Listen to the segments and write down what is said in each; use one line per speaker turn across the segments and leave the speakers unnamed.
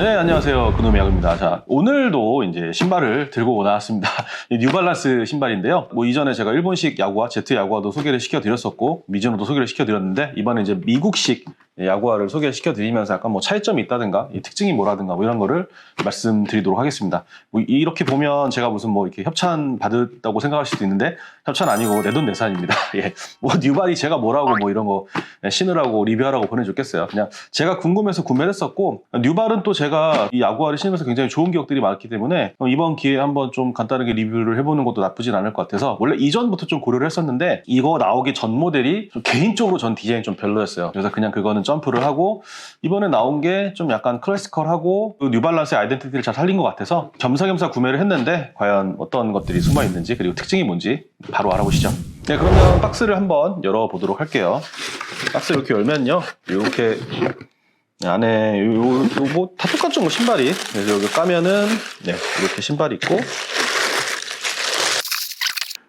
네, 안녕하세요. 그놈의 야구입니다. 자, 오늘도 이제 신발을 들고 나왔습니다. 뉴발란스 신발인데요. 뭐 이전에 제가 일본식 야구화, 제트 야구화도 소개를 시켜드렸었고, 미즈노도 소개를 시켜드렸는데, 이번에 이제 미국식 야구화를 소개시켜드리면서 약간 뭐 차이점이 있다든가, 이 특징이 뭐라든가, 뭐 이런 거를 말씀드리도록 하겠습니다. 뭐 이렇게 보면 제가 무슨 뭐 이렇게 협찬 받았다고 생각할 수도 있는데, 협찬 아니고 내 돈 내산입니다. 예. 뭐 뉴발이 제가 뭐라고 뭐 이런 거 신으라고 리뷰하라고 보내줬겠어요. 그냥 제가 궁금해서 구매를 했었고, 뉴발은 또 제가 이 야구화를 신으면서 굉장히 좋은 기억들이 많기 때문에 이번 기회에 한번 좀 간단하게 리뷰를 해보는 것도 나쁘진 않을 것 같아서, 원래 이전부터 좀 고려를 했었는데 이거 나오기 전 모델이 좀 개인적으로 전 디자인이 좀 별로였어요. 그래서 그냥 그거는 점프를 하고, 이번에 나온 게 좀 약간 클래시컬하고 뉴발란스의 아이덴티티를 잘 살린 것 같아서 겸사겸사 구매를 했는데, 과연 어떤 것들이 숨어 있는지 그리고 특징이 뭔지 바로 알아보시죠. 네, 그러면 박스를 한번 열어보도록 할게요. 박스 이렇게 열면요, 이렇게 안에 뭐 다 똑같죠, 뭐 신발이. 그래서 여기 까면은 네, 이렇게 신발이 있고,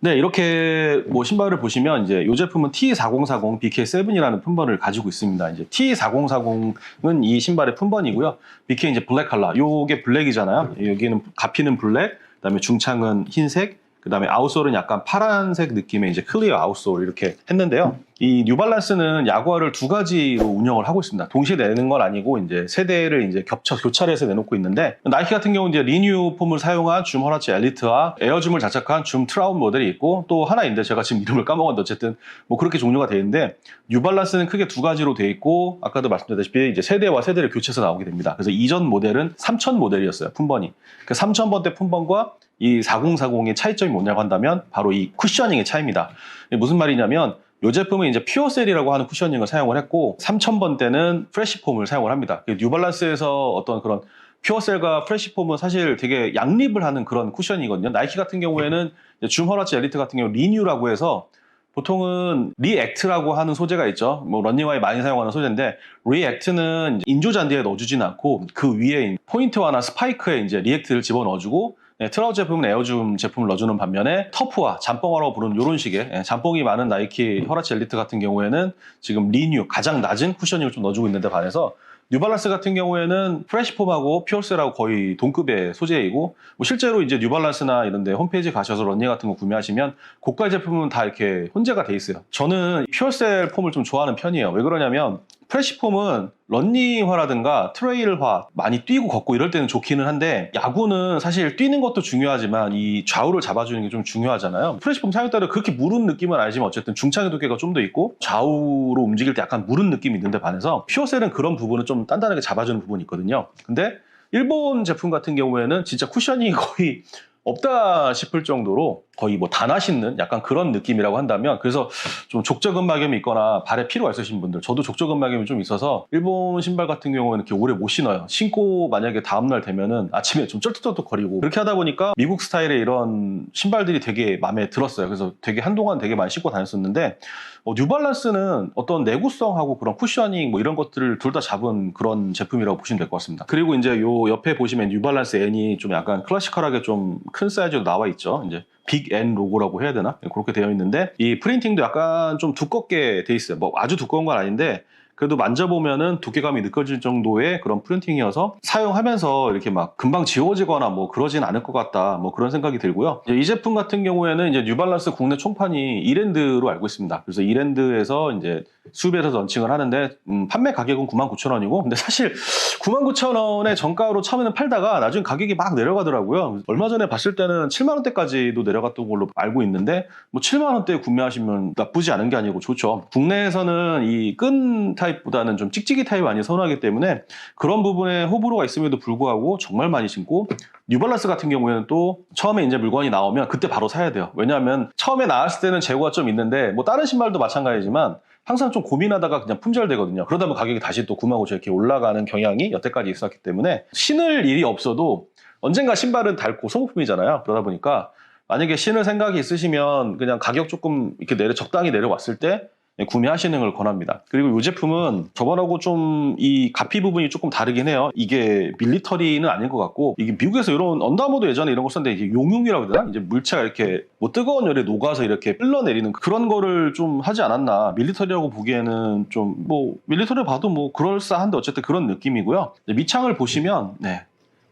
네, 이렇게 뭐 신발을 보시면 이제 이 제품은 T4040 BK7이라는 품번을 가지고 있습니다. 이제 T4040은 이 신발의 품번이고요. BK 이제 블랙 컬러, 요게 블랙이잖아요. 여기는 가피는 블랙, 그다음에 중창은 흰색, 그다음에 아웃솔은 약간 파란색 느낌의 이제 클리어 아웃솔 이렇게 했는데요. 이 뉴발란스는 야구화를 두 가지로 운영을 하고 있습니다. 동시에 내는 건 아니고 이제 세 대를 이제 교차를 해서 내놓고 있는데, 나이키 같은 경우는 이제 리뉴 폼을 사용한 줌 허라치 엘리트와 에어줌을 장착한 줌 트라운 모델이 있고, 또 하나 있는데 제가 지금 이름을 까먹었는데 어쨌든 뭐 그렇게 종류가 되어 있는데, 뉴발란스는 크게 두 가지로 되어 있고, 아까도 말씀드렸다시피 이제 세대와 세대를 교체해서 나오게 됩니다. 그래서 이전 모델은 3000 모델이었어요, 품번이. 그 3000번대 품번과 이 4040의 차이점이 뭐냐고 한다면 바로 이 쿠셔닝의 차이입니다. 이게 무슨 말이냐면, 이 제품은 이제 퓨어셀이라고 하는 쿠셔닝을 사용을 했고, 3000번 때는 프레시폼을 사용을 합니다. 뉴발란스에서 어떤 그런 퓨어셀과 프레시폼은 사실 되게 양립을 하는 그런 쿠셔닝이거든요. 나이키 같은 경우에는 줌 허라치 엘리트 같은 경우 리뉴라고 해서, 보통은 리액트라고 하는 소재가 있죠. 뭐 런닝화에 많이 사용하는 소재인데, 리액트는 인조 잔디에 넣어주진 않고 그 위에 포인트화나 스파이크에 이제 리액트를 집어넣어주고, 네, 트라우드 제품은 에어줌 제품을 넣어주는 반면에 터프와 잠뽕화라고 부르는 이런 식의 잠뽕이 많은 나이키 허라치 엘리트 같은 경우에는 지금 리뉴, 가장 낮은 쿠셔닝을 좀 넣어주고 있는데 반해서, 뉴발란스 같은 경우에는 프레시폼하고 퓨어셀하고 거의 동급의 소재이고, 뭐 실제로 이제 뉴발란스나 이런 데 홈페이지 가셔서 런닝 같은 거 구매하시면 고가 제품은 다 이렇게 혼재가 돼 있어요. 저는 퓨어셀 폼을 좀 좋아하는 편이에요. 왜 그러냐면, 프레시폼은 런닝화라든가 트레일화 많이 뛰고 걷고 이럴 때는 좋기는 한데, 야구는 사실 뛰는 것도 중요하지만 이 좌우를 잡아주는 게 좀 중요하잖아요. 프레시폼 사용에 따라 그렇게 무른 느낌은 아니지만 어쨌든 중창의 두께가 좀 더 있고 좌우로 움직일 때 약간 무른 느낌이 있는데 반해서, 퓨어셀은 그런 부분은 좀 단단하게 잡아주는 부분이 있거든요. 근데 일본 제품 같은 경우에는 진짜 쿠셔닝이 거의 없다 싶을 정도로 거의 뭐 다나 신는 약간 그런 느낌이라고 한다면, 그래서 좀 족저근막염이 있거나 발에 피로가 있으신 분들, 저도 족저근막염이 좀 있어서 일본 신발 같은 경우는 이렇게 오래 못 신어요. 신고 만약에 다음날 되면은 아침에 좀 쩔뚝쩔뚝거리고, 그렇게 하다 보니까 미국 스타일의 이런 신발들이 되게 마음에 들었어요. 그래서 되게 한동안 되게 많이 신고 다녔었는데, 뉴발란스는 어떤 내구성하고 그런 쿠셔닝 뭐 이런 것들을 둘 다 잡은 그런 제품이라고 보시면 될 것 같습니다. 그리고 이제 요 옆에 보시면 뉴발란스 N이 좀 약간 클래시컬하게 좀 큰 사이즈로 나와 있죠. 이제 빅 N 로고라고 해야 되나? 그렇게 되어 있는데, 이 프린팅도 약간 좀 두껍게 돼 있어요. 뭐 아주 두꺼운 건 아닌데, 그래도 만져보면은 두께감이 느껴질 정도의 그런 프린팅이어서 사용하면서 이렇게 막 금방 지워지거나 뭐 그러진 않을 것 같다, 뭐 그런 생각이 들고요. 이 제품 같은 경우에는 이제 뉴발란스 국내 총판이 이랜드로 알고 있습니다. 그래서 이랜드에서 이제 수입해서 런칭을 하는데, 판매 가격은 99,000원이고, 근데 사실 99,000원에 정가로 처음에는 팔다가 나중에 가격이 막 내려가더라고요. 얼마 전에 봤을 때는 7만원대까지도 내려갔던 걸로 알고 있는데, 뭐 7만원대에 구매하시면 나쁘지 않은 게 아니고 좋죠. 국내에서는 이 끈 타입보다는 좀 찍찍이 타입 많이 선호하기 때문에 그런 부분에 호불호가 있음에도 불구하고 정말 많이 신고, 뉴발란스 같은 경우에는 또 처음에 이제 물건이 나오면 그때 바로 사야 돼요. 왜냐하면 처음에 나왔을 때는 재고가 좀 있는데, 뭐 다른 신발도 마찬가지지만 항상 좀 고민하다가 그냥 품절되거든요. 그러다 보면 가격이 다시 또 95,000원 이렇게 올라가는 경향이 여태까지 있었기 때문에, 신을 일이 없어도 언젠가 신발은 닳고 소모품이잖아요. 그러다 보니까 만약에 신을 생각이 있으시면 그냥 가격 조금 이렇게 적당히 내려왔을 때 구매하시는 걸 권합니다. 그리고 이 제품은 저번하고 좀 이 가피 부분이 조금 다르긴 해요. 이게 밀리터리는 아닌 것 같고, 이게 미국에서 이런 언더아머도 예전에 이런 거 썼는데 이게 용융이라고 해야 되나? 이제 물체가 이렇게 뭐 뜨거운 열에 녹아서 이렇게 흘러내리는 그런 거를 좀 하지 않았나. 밀리터리라고 보기에는 좀 뭐 밀리터리 봐도 뭐 그럴싸한데 어쨌든 그런 느낌이고요. 밑창을 보시면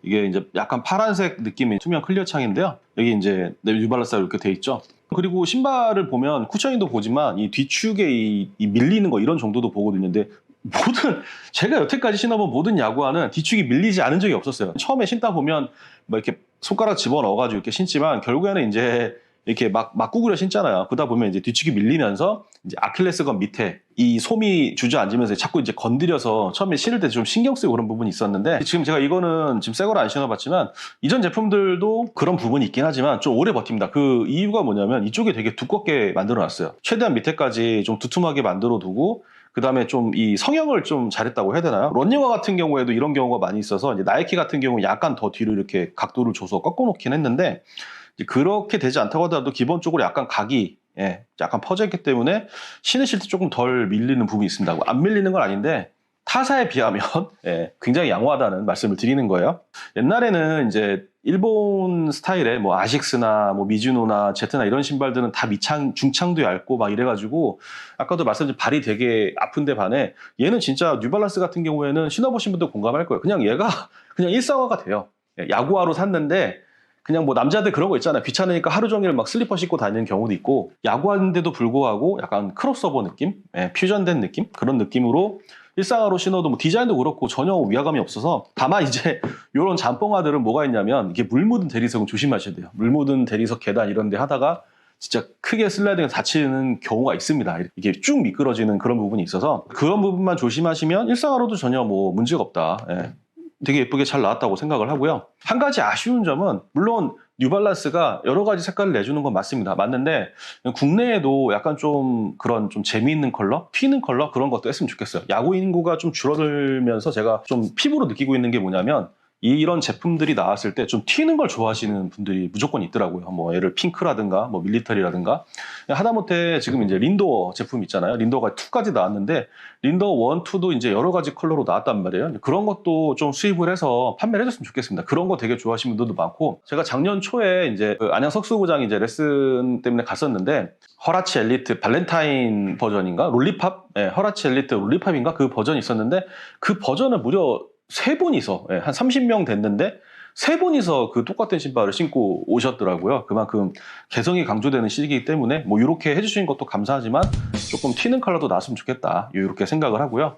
이게 이제 약간 파란색 느낌의 투명 클리어 창인데요. 여기 이제 뉴발란스가 이렇게 돼 있죠. 그리고 신발을 보면 쿠셔닝도 보지만 이 뒤축에 이 밀리는 거 이런 정도도 보거든요. 근데 제가 여태까지 신어본 모든 야구화는 뒤축이 밀리지 않은 적이 없었어요. 처음에 신다 보면 뭐 이렇게 손가락 집어넣어가지고 이렇게 신지만 결국에는 이제 이렇게 막 구부려 신잖아요. 그러다 보면 이제 뒤축이 밀리면서 이제 아킬레스건 밑에 이 솜이 주저앉으면서 자꾸 이제 건드려서 처음에 신을 때 좀 신경 쓰고 그런 부분이 있었는데, 지금 제가 이거는 지금 새 거를 안 신어봤지만 이전 제품들도 그런 부분이 있긴 하지만 좀 오래 버팁니다. 그 이유가 뭐냐면 이쪽에 되게 두껍게 만들어 놨어요. 최대한 밑에까지 좀 두툼하게 만들어 두고, 그 다음에 좀 이 성형을 좀 잘했다고 해야 되나요? 런닝화 같은 경우에도 이런 경우가 많이 있어서 이제 나이키 같은 경우는 약간 더 뒤로 이렇게 각도를 줘서 꺾어놓긴 했는데, 그렇게 되지 않다고 하더라도 기본적으로 약간 각이 약간 퍼져 있기 때문에 신으실 때 조금 덜 밀리는 부분이 있습니다. 안 밀리는 건 아닌데 타사에 비하면 굉장히 양호하다는 말씀을 드리는 거예요. 옛날에는 이제 일본 스타일의 뭐 아식스나 뭐 미즈노나 제트나 이런 신발들은 다 중창도 얇고 막 이래가지고 아까도 말씀드린 발이 되게 아픈데 반해 얘는 진짜 뉴발란스 같은 경우에는 신어보신 분들 공감할 거예요. 그냥 얘가 그냥 일상화가 돼요. 야구화로 샀는데 그냥 뭐 남자들 그런 거 있잖아요. 귀찮으니까 하루 종일 막 슬리퍼 신고 다니는 경우도 있고, 야구하는데도 불구하고 약간 크로스오버 느낌? 퓨전된 느낌? 그런 느낌으로 일상화로 신어도 뭐 디자인도 그렇고 전혀 위화감이 없어서, 다만 이제 이런 잠뽕화들은 뭐가 있냐면 이게 물 묻은 대리석은 조심하셔야 돼요. 물 묻은 대리석 계단 이런 데 하다가 진짜 크게 슬라이딩해서 다치는 경우가 있습니다. 이게 쭉 미끄러지는 그런 부분이 있어서 그런 부분만 조심하시면 일상화로도 전혀 뭐 문제가 없다. 되게 예쁘게 잘 나왔다고 생각을 하고요. 한 가지 아쉬운 점은 물론 뉴발란스가 여러 가지 색깔을 내주는 건 맞습니다. 맞는데 국내에도 약간 좀 그런 좀 재미있는 컬러, 튀는 컬러 그런 것도 했으면 좋겠어요. 야구 인구가 좀 줄어들면서 제가 좀 피부로 느끼고 있는 게 뭐냐면 이런 제품들이 나왔을 때 좀 튀는 걸 좋아하시는 분들이 무조건 있더라고요. 뭐 예를 필크라든가 뭐 밀리터리라든가, 하다못해 지금 이제 린도어 제품 있잖아요. 린도어가 2까지 나왔는데 린도어 1, 2도 이제 여러 가지 컬러로 나왔단 말이에요. 그런 것도 좀 수입을 해서 판매를 해줬으면 좋겠습니다. 그런 거 되게 좋아하시는 분들도 많고, 제가 작년 초에 이제 그 안양 석수구장 이제 레슨 때문에 갔었는데 허라치 엘리트 발렌타인 버전인가 롤리팝, 허라치 엘리트 롤리팝인가 그 버전이 있었는데 그 버전을 무려 3분이서 한 30명 됐는데 3분이서 그 똑같은 신발을 신고 오셨더라고요. 그만큼 개성이 강조되는 시기이기 때문에 뭐 이렇게 해주신 것도 감사하지만 조금 튀는 컬러도 나왔으면 좋겠다 이렇게 생각을 하고요.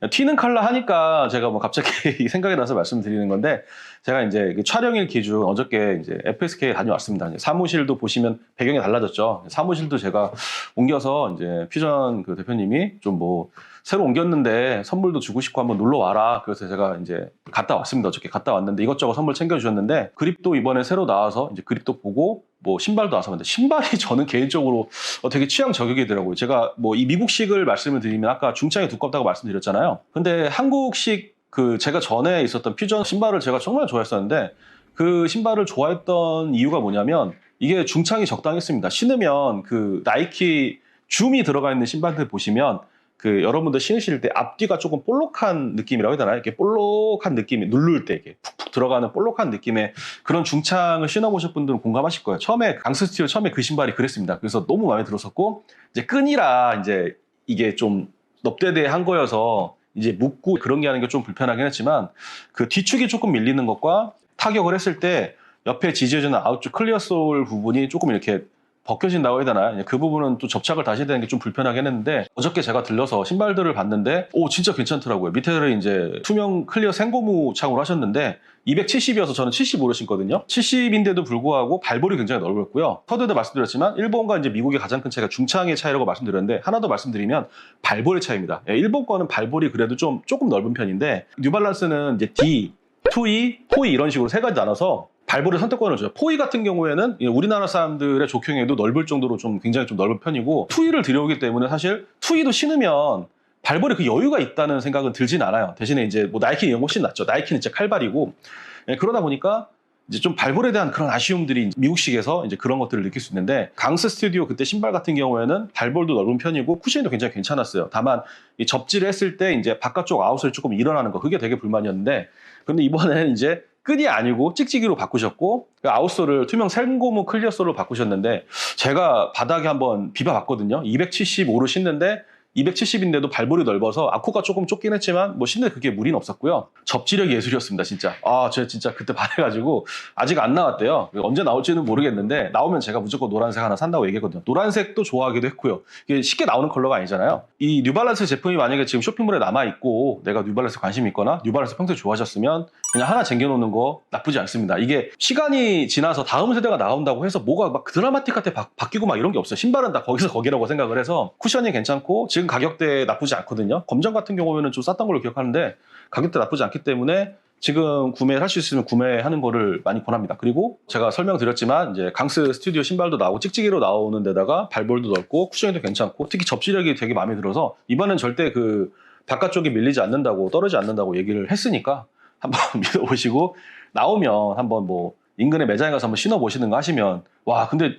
튀는 컬러 하니까 제가 뭐 갑자기 생각이 나서 말씀드리는 건데, 제가 이제 촬영일 기준 어저께 이제 FSK 다녀왔습니다. 이제 사무실도 보시면 배경이 달라졌죠. 사무실도 제가 옮겨서 이제 퓨전 그 대표님이 좀 뭐 새로 옮겼는데 선물도 주고 싶고 한번 놀러 와라. 그래서 제가 이제 갔다 왔습니다. 어저께 갔다 왔는데 이것저것 선물 챙겨주셨는데, 그립도 이번에 새로 나와서 이제 그립도 보고 뭐 신발도 나와서, 근데 신발이 저는 개인적으로 되게 취향 저격이더라고요. 제가 뭐 이 미국식을 말씀을 드리면 아까 중창이 두껍다고 말씀드렸잖아요. 근데 한국식 그 제가 전에 있었던 퓨전 신발을 제가 정말 좋아했었는데, 그 신발을 좋아했던 이유가 뭐냐면 이게 중창이 적당했습니다. 신으면 그 나이키 줌이 들어가 있는 신발들 보시면 그 여러분들 신으실 때 앞뒤가 조금 볼록한 느낌이라고 해야 되나요? 이렇게 볼록한 느낌이 누를 때 이렇게 푹푹 들어가는 볼록한 느낌의 그런 중창을 신어보실 분들은 공감하실 거예요. 처음에 강스스티어 처음에 그 신발이 그랬습니다. 그래서 너무 마음에 들었었고, 이제 끈이라 이제 이게 좀 넙대대한 거여서 이제 묶고 그런 게 하는 게 좀 불편하긴 했지만, 그 뒤축이 조금 밀리는 것과 타격을 했을 때 옆에 지지해주는 아웃쪽 클리어 솔 부분이 조금 이렇게 벗겨진다고 해야 되나? 그 부분은 또 접착을 다시 해야 되는 게 좀 불편하긴 했는데, 어저께 제가 들려서 신발들을 봤는데 오 진짜 괜찮더라고요. 밑에를 이제 투명 클리어 생고무 창으로 하셨는데 270이어서 저는 75를 신거든요. 70인데도 불구하고 발볼이 굉장히 넓었고요. 서두에도 말씀드렸지만 일본과 이제 미국의 가장 큰 차이가 중창의 차이라고 말씀드렸는데, 하나 더 말씀드리면 발볼의 차이입니다. 일본 거는 발볼이 그래도 조금 넓은 편인데, 뉴발란스는 이제 D, 2E, 4E 이런 식으로 3가지 나눠서 발볼의 선택권을 줘요. 4E 같은 경우에는 우리나라 사람들의 족형에도 넓을 정도로 좀 굉장히 좀 넓은 편이고, 2E를 들여오기 때문에 사실 2E도 신으면 발볼에 그 여유가 있다는 생각은 들진 않아요. 대신에 이제 뭐 나이키 이런 거 훨씬 낫죠. 나이키는 진짜 칼발이고, 그러다 보니까 이제 좀 발볼에 대한 그런 아쉬움들이 미국식에서 이제 그런 것들을 느낄 수 있는데, 강스 스튜디오 그때 신발 같은 경우에는 발볼도 넓은 편이고 쿠션도 굉장히 괜찮았어요. 다만 이 접지를 했을 때 이제 바깥쪽 아웃을 조금 일어나는 거, 그게 되게 불만이었는데, 근데 이번에는 이제 끈이 아니고 찍찍이로 바꾸셨고 그 아웃솔을 투명 생고무 클리어솔로 바꾸셨는데, 제가 바닥에 한번 비벼봤거든요. 275로 신는데 270인데도 발볼이 넓어서 아코가 조금 좁긴 했지만 뭐 신는데 그게 무리는 없었고요. 접지력이 예술이었습니다, 진짜. 제가 진짜 그때 반해가지고 아직 안 나왔대요. 언제 나올지는 모르겠는데 나오면 제가 무조건 노란색 하나 산다고 얘기했거든요. 노란색도 좋아하기도 했고요. 이게 쉽게 나오는 컬러가 아니잖아요. 이 뉴발란스 제품이 만약에 지금 쇼핑몰에 남아있고 내가 뉴발란스 관심 있거나 뉴발란스 평소에 좋아하셨으면 그냥 하나 쟁겨놓는 거 나쁘지 않습니다. 이게 시간이 지나서 다음 세대가 나온다고 해서 뭐가 막 드라마틱하게 바뀌고 막 이런 게 없어요. 신발은 다 거기서 거기라고 생각을 해서 쿠션이 괜찮고 지금 가격대 나쁘지 않거든요. 검정 같은 경우에는 좀 쌌던 걸로 기억하는데 가격대 나쁘지 않기 때문에 지금 구매를 할 수 있으면 구매하는 거를 많이 권합니다. 그리고 제가 설명드렸지만 이제 강스 스튜디오 신발도 나오고 찍찍이로 나오는 데다가 발볼도 넓고 쿠션도 괜찮고 특히 접지력이 되게 마음에 들어서 이번엔 절대 그 바깥쪽이 밀리지 않는다고, 떨어지지 않는다고 얘기를 했으니까 한번 믿어보시고 나오면 한번 뭐 인근의 매장에 가서 한번 신어보시는가 하시면, 와 근데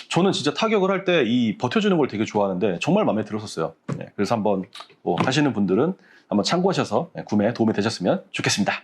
저는 진짜 타격을 할 때 이 버텨주는 걸 되게 좋아하는데 정말 마음에 들었었어요. 네, 그래서 한번 뭐 하시는 분들은 한번 참고하셔서 구매에 도움이 되셨으면 좋겠습니다.